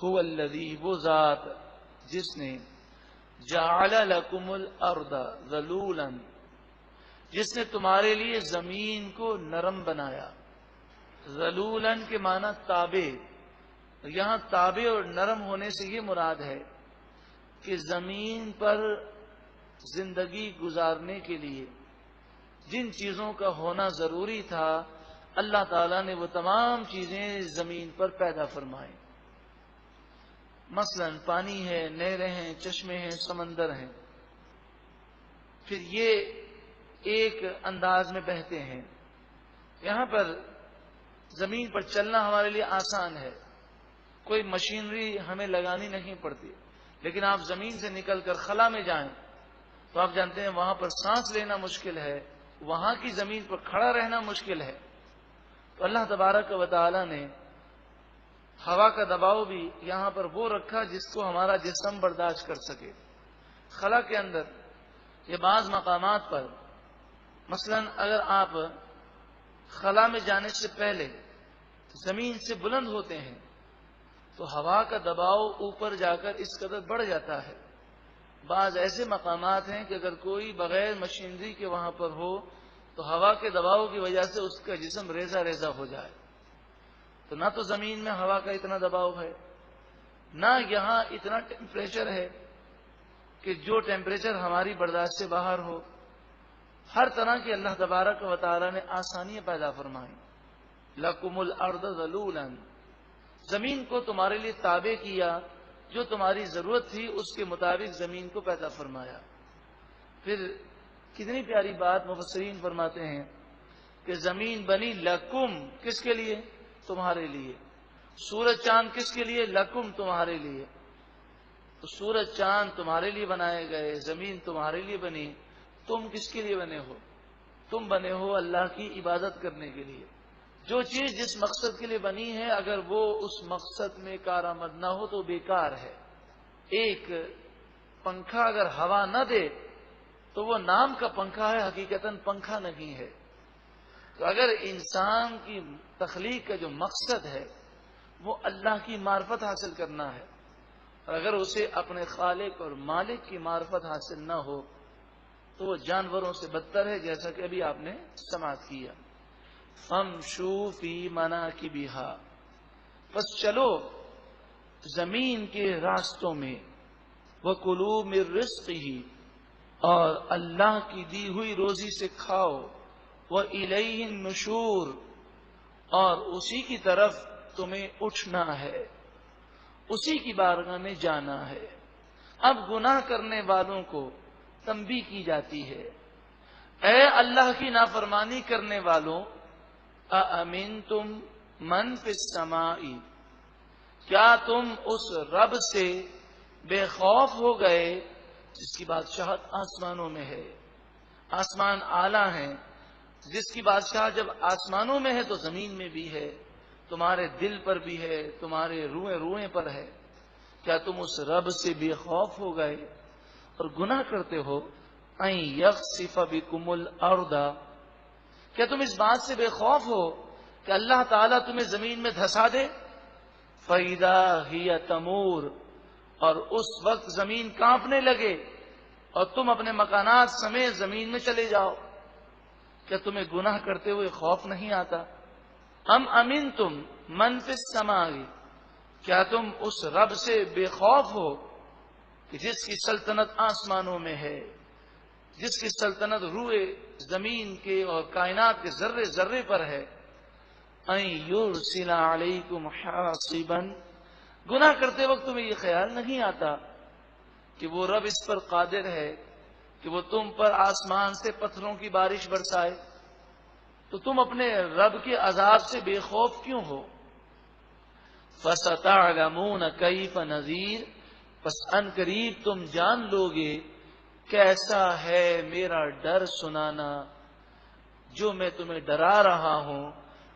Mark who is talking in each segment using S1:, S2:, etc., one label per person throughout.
S1: هو الذی، وہ ذات جس نے جعل لکم الارض ذلولا، جس نے تمہارے لیے زمین کو نرم بنایا. ذلولا کے معنی تابع. یہاں تابع اور نرم ہونے سے یہ مراد ہے کہ زمین پر زندگی گزارنے کے لیے جن چیزوں کا ہونا ضروری تھا اللہ تعالیٰ نے وہ تمام چیزیں زمین پر پیدا فرمائیں. مثلا پانی ہے، نہریں ہیں، چشمے ہیں، سمندر ہیں، پھر یہ ایک انداز میں بہتے ہیں. یہاں پر زمین پر چلنا ہمارے لیے آسان ہے، کوئی مشینری ہمیں لگانی نہیں پڑتی. لیکن آپ زمین سے نکل کر خلا میں جائیں تو آپ جانتے ہیں وہاں پر سانس لینا مشکل ہے، وہاں کی زمین پر کھڑا رہنا مشکل ہے. تو اللہ تبارک و تعالی نے ہوا کا دباؤ بھی یہاں پر وہ رکھا جس کو ہمارا جسم برداشت کر سکے. خلا کے اندر یہ بعض مقامات پر مثلا اگر آپ خلا میں جانے سے پہلے زمین سے بلند ہوتے ہیں تو ہوا کا دباؤ اوپر جا کر اس قدر بڑھ جاتا ہے. بعض ایسے مقامات ہیں کہ اگر کوئی بغیر مشینری کے وہاں پر ہو تو ہوا کے دباؤ کی وجہ سے اس کا جسم ریزہ ریزہ ہو جائے. تو نہ تو زمین میں ہوا کا اتنا دباؤ ہے، نہ یہاں اتنا ٹیمپریچر ہے کہ جو ٹیمپریچر ہماری برداشت سے باہر ہو. ہر طرح کی اللہ تبارک و تعالی نے آسانیاں پیدا فرمائیں. لَكُمُ الْأَرْضَ ذَلُولًا، زمین کو تمہارے لیے تابع کیا، جو تمہاری ضرورت تھی اس کے مطابق زمین کو پیدا فرمایا. پھر کتنی پیاری بات مفسرین فرماتے ہیں کہ زمین بنی لکم، کس کے لیے؟ تمہارے لیے. سورج چاند کس کے لیے؟ لکم، تمہارے لیے. تو سورج چاند تمہارے لیے بنائے گئے، زمین تمہارے لیے بنی. تم کس کے لیے بنے ہو؟ تم بنے ہو اللہ کی عبادت کرنے کے لیے. جو چیز جس مقصد کے لیے بنی ہے اگر وہ اس مقصد میں کارآمد نہ ہو تو بیکار ہے. ایک پنکھا اگر ہوا نہ دے تو وہ نام کا پنکھا ہے، حقیقتاً پنکھا نہیں ہے. تو اگر انسان کی تخلیق کا جو مقصد ہے وہ اللہ کی معرفت حاصل کرنا ہے، اور اگر اسے اپنے خالق اور مالک کی معرفت حاصل نہ ہو تو وہ جانوروں سے بدتر ہے، جیسا کہ ابھی آپ نے سماعت کیا. فَامْشُوا فِي مَنَاكِبِهَا، بس چلو زمین کے راستوں میں. وَكُلُوا مِن رِّزْقِهِ، اور اللہ کی دی ہوئی روزی سے کھاؤ. وَإِلَيْهِ النُّشُورُ، اور اسی کی طرف تمہیں اٹھنا ہے، اسی کی بارگاہ میں جانا ہے. اب گناہ کرنے والوں کو تنبیہ کی جاتی ہے، اے اللہ کی نافرمانی کرنے والوں، اَأَمِنْتُمْ مَنْ فِي السَّمَاءِ، کیا تم اس رب سے بے خوف ہو گئے جس کی بادشاہت آسمانوں میں ہے. آسمان اعلیٰ ہیں، جس کی بادشاہ جب آسمانوں میں ہے تو زمین میں بھی ہے، تمہارے دل پر بھی ہے، تمہارے روئیں روئیں پر ہے. کیا تم اس رب سے بے خوف ہو گئے اور گناہ کرتے ہو؟ اَن یخسف بکم الارض، کیا تم اس بات سے بے خوف ہو کہ اللہ تعالیٰ تمہیں زمین میں دھسا دے؟ فَإِذَا هِيَ تَمُورُ، اور اس وقت زمین کانپنے لگے اور تم اپنے مکانات سمیت زمین میں چلے جاؤ. کیا تمہیں گناہ کرتے ہوئے خوف نہیں آتا؟ ام امنتم من فی السماء، کیا تم اس رب سے بے خوف ہو کہ جس کی سلطنت آسمانوں میں ہے، جس کی سلطنت روئے زمین کے اور کائنات کے ذرے ذرے پر ہے. ان یرسل علیکم حاصبا، گناہ کرتے وقت تمہیں یہ خیال نہیں آتا کہ وہ رب اس پر قادر ہے کہ وہ تم پر آسمان سے پتھروں کی بارش برسائے؟ تو تم اپنے رب کے عذاب سے بے خوف کیوں ہو؟ فَسَتَعْلَمُونَ كَيْفَ نَذِيرٌ، پس ان قریب تم جان لو گے کیسا ہے میرا ڈر سنانا جو میں تمہیں ڈرا رہا ہوں.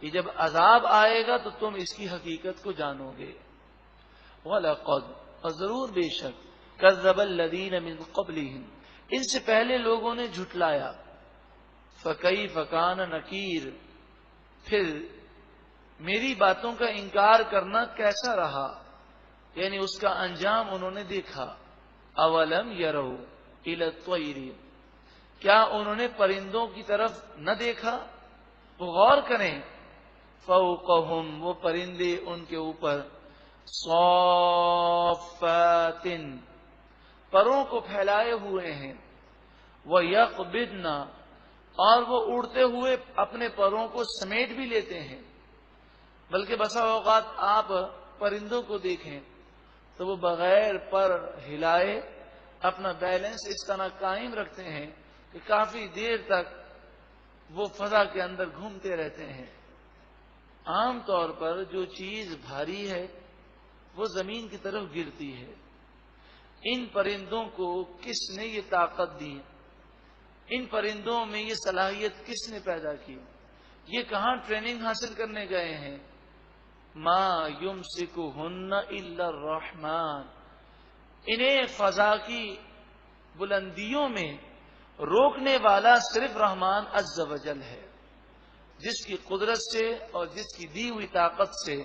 S1: کہ جب عذاب آئے گا تو تم اس کی حقیقت کو جانو گے. وَلَقَدْ، اور ضرور بے شک، كَذَّبَ الَّذِينَ مِن قَبْلِهِمْ، ان سے پہلے لوگوں نے جھٹلایا. فَكَيْفَ كَانَ نَكِيرٌ، پھر میری باتوں کا انکار کرنا کیسا رہا. یعنی اس کا انجام انہوں نے دیکھا. اولم یرو الی الطیر، کیا انہوں نے پرندوں کی طرف نہ دیکھا؟ وہ غور کریں. فوقہم، وہ پرندے ان کے اوپر، صافات، پروں کو پھیلائے ہوئے ہیں، وَيَقْبِضْنَ، اور وہ اڑتے ہوئے اپنے پروں کو سمیٹ بھی لیتے ہیں. بلکہ بسا اوقات آپ پرندوں کو دیکھیں تو وہ بغیر پر ہلائے اپنا بیلنس اس طرح قائم رکھتے ہیں کہ کافی دیر تک وہ فضا کے اندر گھومتے رہتے ہیں. عام طور پر جو چیز بھاری ہے وہ زمین کی طرف گرتی ہے. ان پرندوں کو کس نے یہ طاقت دی؟ ان پرندوں میں یہ صلاحیت کس نے پیدا کی؟ یہ کہاں ٹریننگ حاصل کرنے گئے ہیں؟ ما یمسکہن الا الرحمن، انہیں فضا کی بلندیوں میں روکنے والا صرف رحمان عز و جل ہے، جس کی قدرت سے اور جس کی دی ہوئی طاقت سے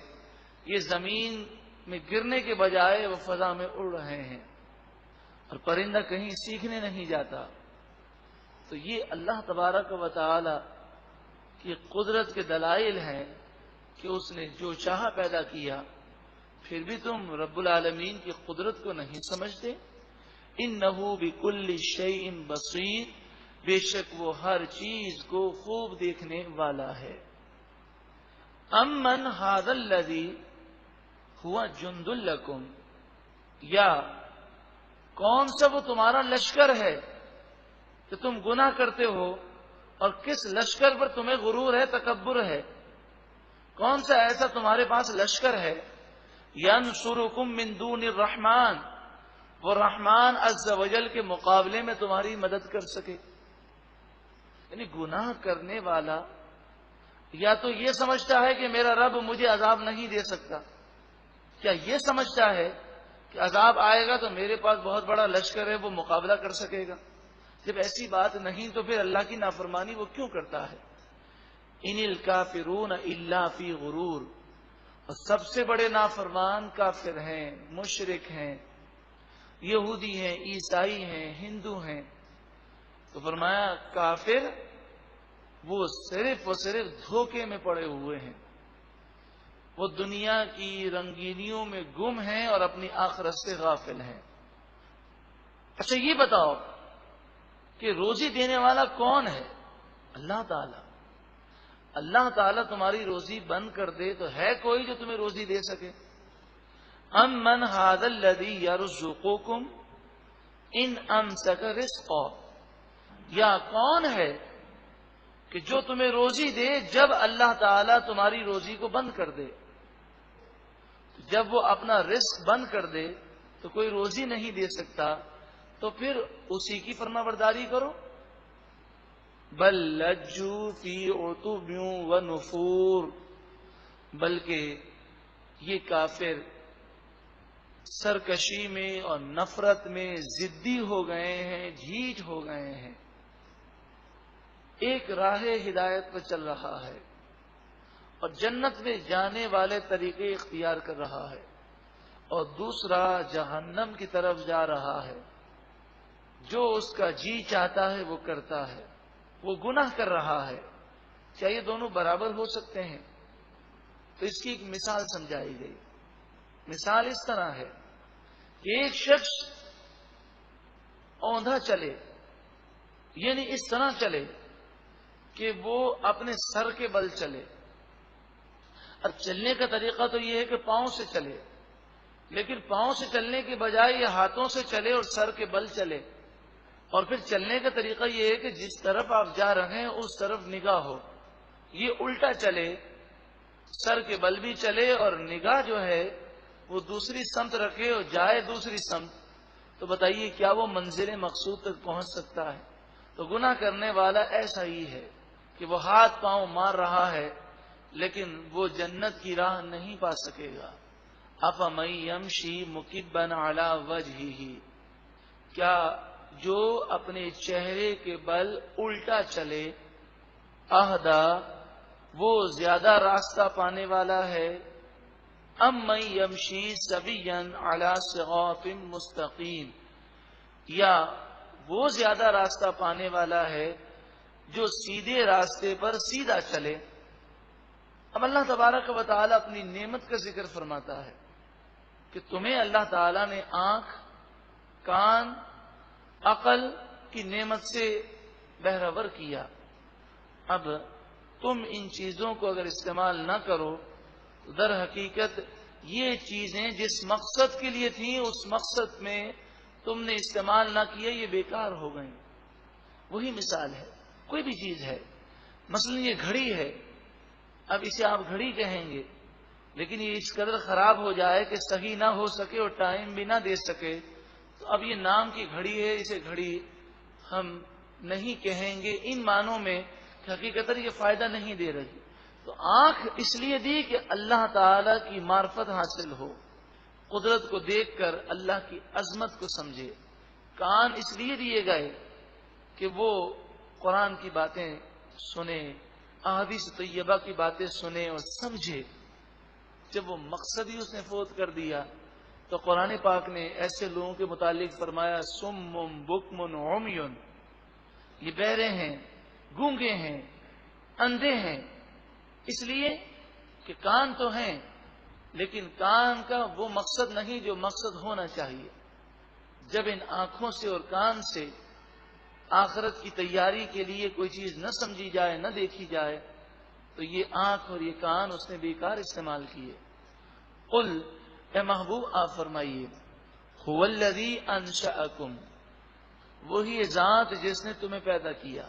S1: یہ زمین میں گرنے کے بجائے وہ فضا میں اڑ رہے ہیں، اور پرندہ کہیں سیکھنے نہیں جاتا. تو یہ اللہ تبارک و تعالی کی قدرت کے دلائل ہیں کہ اس نے جو چاہا پیدا کیا. پھر بھی تم رب العالمین کی قدرت کو نہیں سمجھتے. انہ بکل شیء بصیر، بے شک وہ ہر چیز کو خوب دیکھنے والا ہے. امن ھذا الذی ھوا جند لکم، یا کون سا وہ تمہارا لشکر ہے کہ تم گناہ کرتے ہو، اور کس لشکر پر تمہیں غرور ہے، تکبر ہے؟ کون سا ایسا تمہارے پاس لشکر ہے؟ ینصرکم من دون الرحمن، وہ رحمان عز و جل کے مقابلے میں تمہاری مدد کر سکے. یعنی گناہ کرنے والا یا تو یہ سمجھتا ہے کہ میرا رب مجھے عذاب نہیں دے سکتا، کیا یہ سمجھتا ہے کہ عذاب آئے گا تو میرے پاس بہت بڑا لشکر ہے، وہ مقابلہ کر سکے گا؟ جب ایسی بات نہیں تو پھر اللہ کی نافرمانی وہ کیوں کرتا ہے؟ ان الکافرون الا فی غرور، اور سب سے بڑے نافرمان کافر ہیں، مشرک ہیں، یہودی ہیں، عیسائی ہیں، ہندو ہیں. تو فرمایا کافر وہ صرف دھوکے میں پڑے ہوئے ہیں، وہ دنیا کی رنگینیوں میں گم ہیں اور اپنی آخرت سے غافل ہیں. اچھا یہ بتاؤ کہ روزی دینے والا کون ہے؟ اللہ تعالی. اللہ تعالیٰ تمہاری روزی بند کر دے تو ہے کوئی جو تمہیں روزی دے سکے؟ امن ھذا الذی یرزقکم ان امسک رزقا، یا کون ہے کہ جو تمہیں روزی دے جب اللہ تعالیٰ تمہاری روزی کو بند کر دے؟ جب وہ اپنا رزق بند کر دے تو کوئی روزی نہیں دے سکتا، تو پھر اسی کی فرما برداری کرو. بل لجوا فی عتب و نفور، بلکہ یہ کافر سرکشی میں اور نفرت میں ضدی ہو گئے ہیں، جھیٹ ہو گئے ہیں. ایک راہ ہدایت پر چل رہا ہے اور جنت میں جانے والے طریقے اختیار کر رہا ہے، اور دوسرا جہنم کی طرف جا رہا ہے. جو اس کا جی چاہتا ہے وہ کرتا ہے، وہ گناہ کر رہا ہے. کیا یہ دونوں برابر ہو سکتے ہیں؟ تو اس کی ایک مثال سمجھائی گئی. مثال اس طرح ہے کہ ایک شخص اوندھا چلے، یعنی اس طرح چلے کہ وہ اپنے سر کے بل چلے. اب چلنے کا طریقہ تو یہ ہے کہ پاؤں سے چلے، لیکن پاؤں سے چلنے کے بجائے یہ ہاتھوں سے چلے اور سر کے بل چلے. اور پھر چلنے کا طریقہ یہ ہے کہ جس طرف آپ جا رہے ہیں اس طرف نگاہ ہو. یہ الٹا چلے، سر کے بل بھی چلے اور نگاہ جو ہے وہ دوسری سمت رکھے اور جائے دوسری سمت. تو بتائیے کیا وہ منزل مقصود تک پہنچ سکتا ہے؟ تو گناہ کرنے والا ایسا ہی ہے کہ وہ ہاتھ پاؤں مار رہا ہے لیکن وہ جنت کی راہ نہیں پا سکے گا. افمن یمشی مکبا علی وجہہ، کیا جو اپنے چہرے کے بل الٹا چلے، اہدی، وہ زیادہ راستہ پانے والا ہے، امن یمشی سویا علی صراط مستقیم، یا وہ زیادہ راستہ پانے والا ہے جو سیدھے راستے پر سیدھا چلے۔ اب اللہ تبارک و تعالی اپنی نعمت کا ذکر فرماتا ہے کہ تمہیں اللہ تعالی نے آنکھ، کان، عقل کی نعمت سے بہرور کیا۔ اب تم ان چیزوں کو اگر استعمال نہ کرو تو در حقیقت یہ چیزیں جس مقصد کے لیے تھیں اس مقصد میں تم نے استعمال نہ کیا، یہ بیکار ہو گئیں۔ وہی مثال ہے، کوئی بھی چیز ہے، مثلا یہ گھڑی ہے، اب اسے آپ گھڑی کہیں گے، لیکن یہ اس قدر خراب ہو جائے کہ صحیح نہ ہو سکے اور ٹائم بھی نہ دے سکے، تو اب یہ نام کی گھڑی ہے، اسے گھڑی ہم نہیں کہیں گے ان معنوں میں کہ حقیقت یہ فائدہ نہیں دے رہی۔ تو آنکھ اس لیے دی کہ اللہ تعالی کی معرفت حاصل ہو، قدرت کو دیکھ کر اللہ کی عظمت کو سمجھے۔ کان اس لیے دیے گئے کہ وہ قرآن کی باتیں سنے، احادیث طیبہ کی باتیں سنے اور سمجھے۔ جب وہ مقصد ہی اس نے فوت کر دیا تو قرآن پاک نے ایسے لوگوں کے متعلق فرمایا سم بکم عمی، یہ بہرے ہیں، گونگے ہیں، اندھے ہیں، اس لیے کہ کان تو ہیں لیکن کان کا وہ مقصد نہیں جو مقصد ہونا چاہیے۔ جب ان آنکھوں سے اور کان سے آخرت کی تیاری کے لیے کوئی چیز نہ سمجھی جائے، نہ دیکھی جائے، تو یہ آنکھ اور یہ کان اس نے بیکار استعمال کیے۔ قل، اے محبوب آپ فرمائیے، هو الذی انشأکم، وہی ذات جس نے تمہیں پیدا کیا،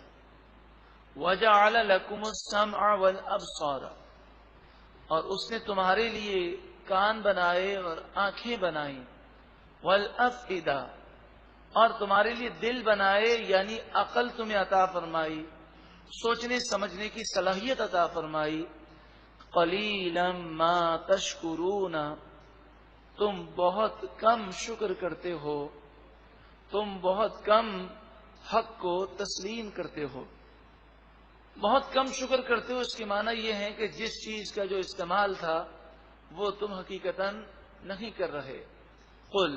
S1: وجعل لکم السمع والابصار، اور اس نے تمہارے لیے کان بنائے اور آنکھیں بنائیں، والافئدہ، اور تمہارے لیے دل بنائے، یعنی عقل تمہیں عطا فرمائی، سوچنے سمجھنے کی صلاحیت عطا فرمائی۔ قلیلا ما تشکرون، تم بہت کم شکر کرتے ہو، تم بہت کم حق کو تسلیم کرتے ہو، بہت کم شکر کرتے ہو۔ اس کی معنی یہ ہے کہ جس چیز کا جو استعمال تھا وہ تم حقیقتاً نہیں کر رہے۔ قل،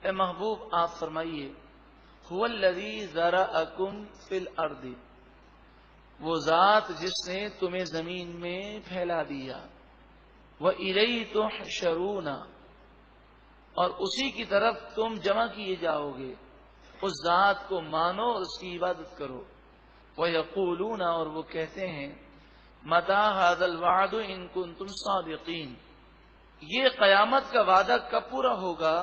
S1: اے محبوب آپ فرمائیے، هو الذی ذرأکم فی الارض، وہ ذات جس نے تمہیں زمین میں پھیلا دیا، وَإِلَيْهِ تُحْشَرُونَ، اور اسی کی طرف تم جمع کیے جاؤ گے۔ اس ذات کو مانو اور اس کی عبادت کرو۔ وَيَقُولُونَ، اور وہ کہتے ہیں، مَتَى هَذَا الْوَعْدُ إِن كُنتُمْ صَادِقِينَ، یہ قیامت کا وعدہ کب پورا ہوگا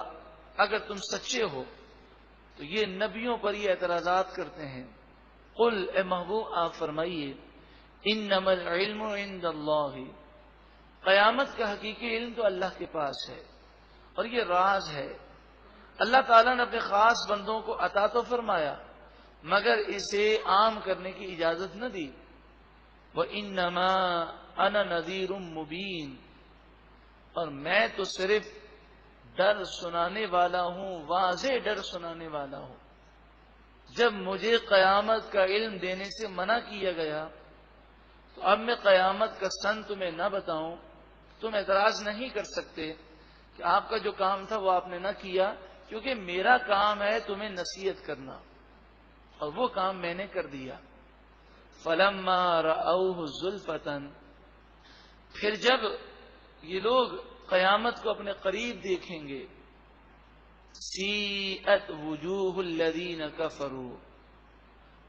S1: اگر تم سچے ہو۔ تو یہ نبیوں پر یہ اعتراضات کرتے ہیں۔ قل، اے محبوب آپ فرمائیے، انما العلم عند اللہ، قیامت کا حقیقی علم تو اللہ کے پاس ہے، اور یہ راز ہے۔ اللہ تعالیٰ نے اپنے خاص بندوں کو عطا تو فرمایا مگر اسے عام کرنے کی اجازت نہ دی۔ وَإِنَّمَا أَنَا نَذِيرٌ مُبِينٌ، اور میں تو صرف ڈر سنانے والا ہوں، واضح ڈر سنانے والا ہوں۔ جب مجھے قیامت کا علم دینے سے منع کیا گیا تو اب میں قیامت کا سن تمہیں نہ بتاؤں، تم اعتراض نہیں کر سکتے کہ آپ کا جو کام تھا وہ آپ نے نہ کیا، کیونکہ میرا کام ہے تمہیں نصیحت کرنا، اور وہ کام میں نے کر دیا۔ فَلَمَّا رَأَوْهُ زُلْفَةً، پھر جب یہ لوگ قیامت کو اپنے قریب دیکھیں گے، سیئت وجوہ الذین کفروا،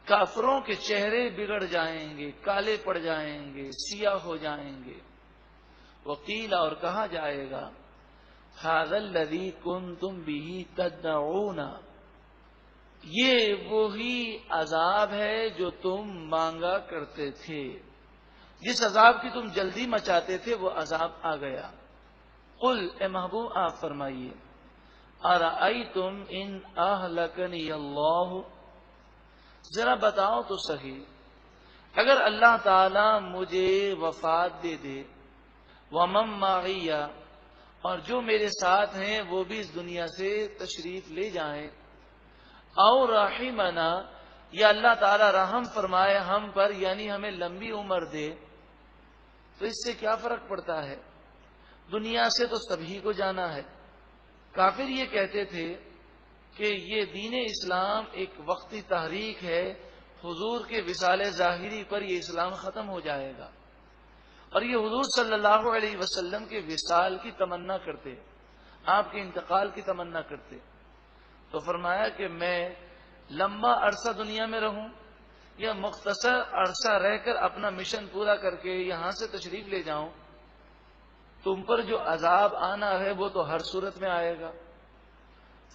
S1: کافروں کے چہرے بگڑ جائیں گے، کالے پڑ جائیں گے، سیاہ ہو جائیں گے۔ وقیل، اور کہا جائے گا، ھذا الذی کنتم بہ تدعون، یہ وہی عذاب ہے جو تم مانگا کرتے تھے، جس عذاب کی تم جلدی مچاتے تھے وہ عذاب آ گیا۔ قل، اے محبوب آپ فرمائیے، ارأیتم ان اہلکنی اللہ، ذرا بتاؤ تو صحیح، اگر اللہ تعالی مجھے وفات دے دے، ومن معی، اور جو میرے ساتھ ہیں وہ بھی اس دنیا سے تشریف لے جائیں، او رحمنا، یا اللہ تعالی رحم فرمائے ہم پر، یعنی ہمیں لمبی عمر دے، تو اس سے کیا فرق پڑتا ہے؟ دنیا سے تو سبھی کو جانا ہے. کافر یہ کہتے تھے کہ یہ دین اسلام ایک وقتی تحریک ہے، حضور کے وصال ظاہری پر یہ اسلام ختم ہو جائے گا. اور یہ حضور صلی اللہ علیہ وسلم کے وصال کی تمنا کرتے، آپ کے انتقال کی تمنا کرتے. تو فرمایا کہ میں لمبا عرصہ دنیا میں رہوں یا مختصر عرصہ رہ کر اپنا مشن پورا کر کے یہاں سے تشریف لے جاؤں، تم پر جو عذاب آنا ہے وہ تو ہر صورت میں آئے گا.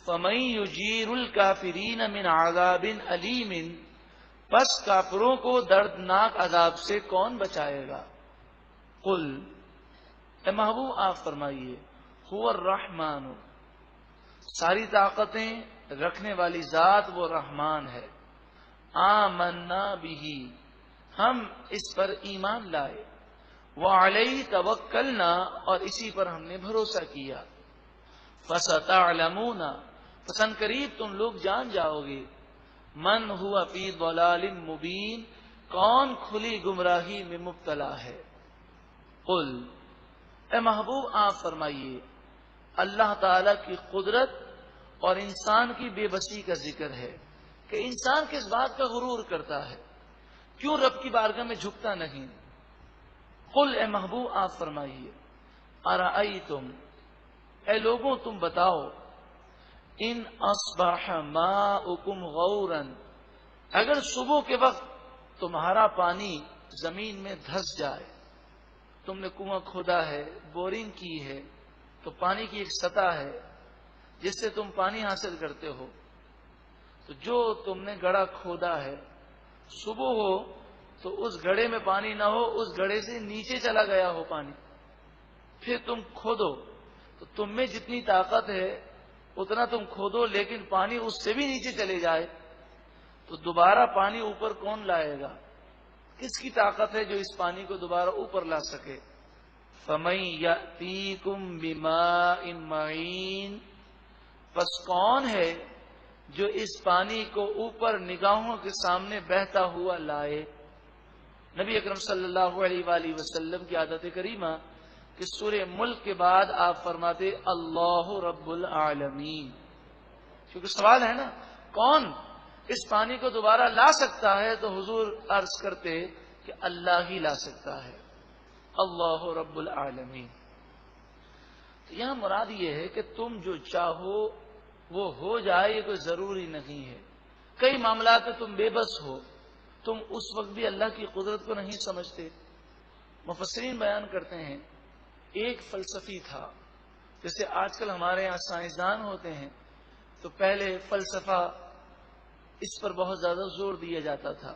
S1: فَمَن يُجِيرُ الْكَافِرِينَ مِنْ عَذَابٍ أَلِيمٍ، پس کافروں کو دردناک عذاب سے کون بچائے گا؟ قل، اے محبوب آپ فرمائیے، هو الرحمن، ساری طاقتیں رکھنے والی ذات وہ رحمان ہے. آمنا بہ، ہم اس پر ایمان لائے. وعلیہ توکلنا، اور اسی پر ہم نے بھروسہ کیا. فستعلمون، پسند قریب تم لوگ جان جاؤ گے. من ہوا فی ضلال مبین، کون کھلی گمراہی میں مبتلا ہے. قل، اے محبوب آپ فرمائیے، اللہ تعالی کی قدرت اور انسان کی بے بسی کا ذکر ہے کہ انسان کس بات کا غرور کرتا ہے، کیوں رب کی بارگاہ میں جھکتا نہیں. قل، اے محبوب آپ فرمائیے، ارأیتم، اے لوگوں تم بتاؤ، ان اصبح ماؤکم غورا، اگر صبح کے وقت تمہارا پانی زمین میں دھس جائے، تم نے کنواں کھودا ہے، بورنگ کی ہے، تو پانی کی ایک سطح ہے جس سے تم پانی حاصل کرتے ہو. تو جو تم نے گڑھا کھودا ہے، صبح ہو تو اس گڑھے میں پانی نہ ہو، اس گڑھے سے نیچے چلا گیا ہو پانی، پھر تم کھودو تو تم میں جتنی طاقت ہے اتنا تم کھودو، لیکن پانی اس سے بھی نیچے چلے جائے تو دوبارہ پانی اوپر کون لائے گا؟ کس کی طاقت ہے جو اس پانی کو دوبارہ اوپر لا سکے؟ فَمَن يَأْتِيكُم بِمَاءٍ مَّعِينٍ، پس کون ہے جو اس پانی کو اوپر نگاہوں کے سامنے بہتا ہوا لائے؟ نبی اکرم صلی اللہ علیہ وآلہ وسلم کی عادت کریمہ کہ سورہ ملک کے بعد آپ فرماتے اللہ رب العالمین، کیونکہ سوال ہے نا کون اس پانی کو دوبارہ لا سکتا ہے، تو حضور عرض کرتے کہ اللہ ہی لا سکتا ہے، اللہ رب العالمین. تو یہاں مراد یہ ہے کہ تم جو چاہو وہ ہو جائے، یہ کوئی ضروری نہیں ہے. کئی معاملات میں تم بے بس ہو، تم اس وقت بھی اللہ کی قدرت کو نہیں سمجھتے. مفسرین بیان کرتے ہیں ایک فلسفی تھا، جیسے آج کل ہمارے یہاں سائنسدان ہوتے ہیں، تو پہلے فلسفہ اس پر بہت زیادہ زور دیا جاتا تھا.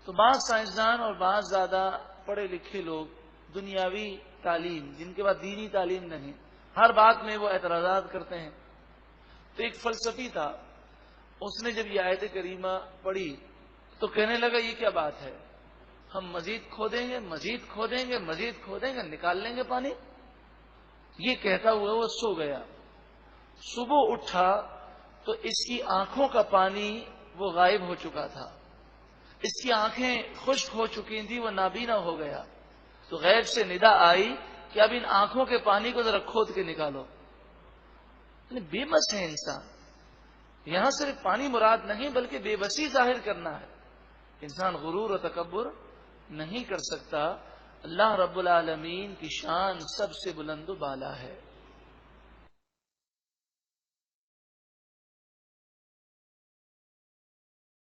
S1: تو بعض سائنسدان اور بعض زیادہ پڑھے لکھے لوگ دنیاوی تعلیم، جن کے بعد دینی تعلیم نہیں، ہر بات میں وہ اعتراضات کرتے ہیں. تو ایک فلسفی تھا، اس نے جب یہ آیت کریمہ پڑھی تو کہنے لگا یہ کیا بات ہے، ہم مزید کھودیں گے، مزید کھودیں گے، مزید کھودیں گے، نکال لیں گے پانی. یہ کہتا ہوا وہ سو گیا. صبح اٹھا تو اس کی آنکھوں کا پانی وہ غائب ہو چکا تھا، اس کی آنکھیں خشک ہو چکی تھی، وہ نابینا ہو گیا. تو غیب سے ندا آئی کہ اب ان آنکھوں کے پانی کو ذرا کھود کے نکالو. بے بس ہے انسان. یہاں صرف پانی مراد نہیں بلکہ بے بسی ظاہر کرنا ہے. انسان غرور و تکبر نہیں کر سکتا. اللہ رب العالمین کی شان سب سے بلند و بالا ہے.